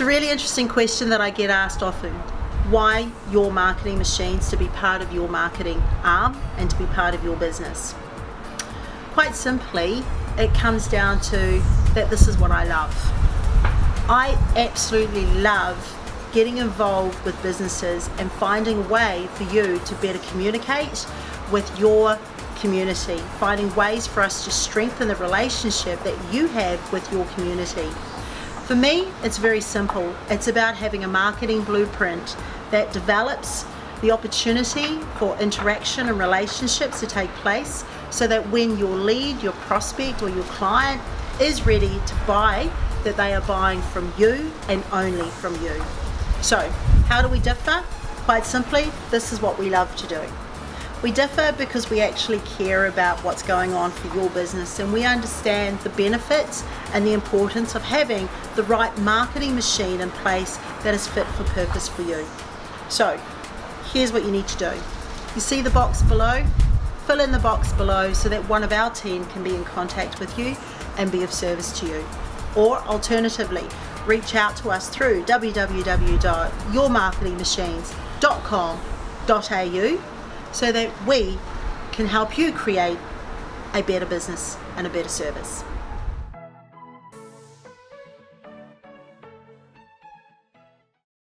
It's a really interesting question that I get asked often. Why your marketing machines to be part of your marketing arm and to be part of your business? Quite simply, it comes down to that this is what I love. I absolutely love getting involved with businesses and finding a way for you to better communicate with your community, finding ways for us to strengthen the relationship that you have with your community. For me, it's very simple. It's about having a marketing blueprint that develops the opportunity for interaction and relationships to take place so that when your lead, your prospect or your client is ready to buy, that they are buying from you and only from you. So, how do we differ? Quite simply, this is what we love to do. We differ because we actually care about what's going on for your business, and we understand the benefits and the importance of having the right marketing machine in place that is fit for purpose for you. So, here's what you need to do. You see the box below? Fill in the box below so that one of our team can be in contact with you and be of service to you. Or alternatively, reach out to us through www.yourmarketingmachines.com.au so that we can help you create a better business and a better service.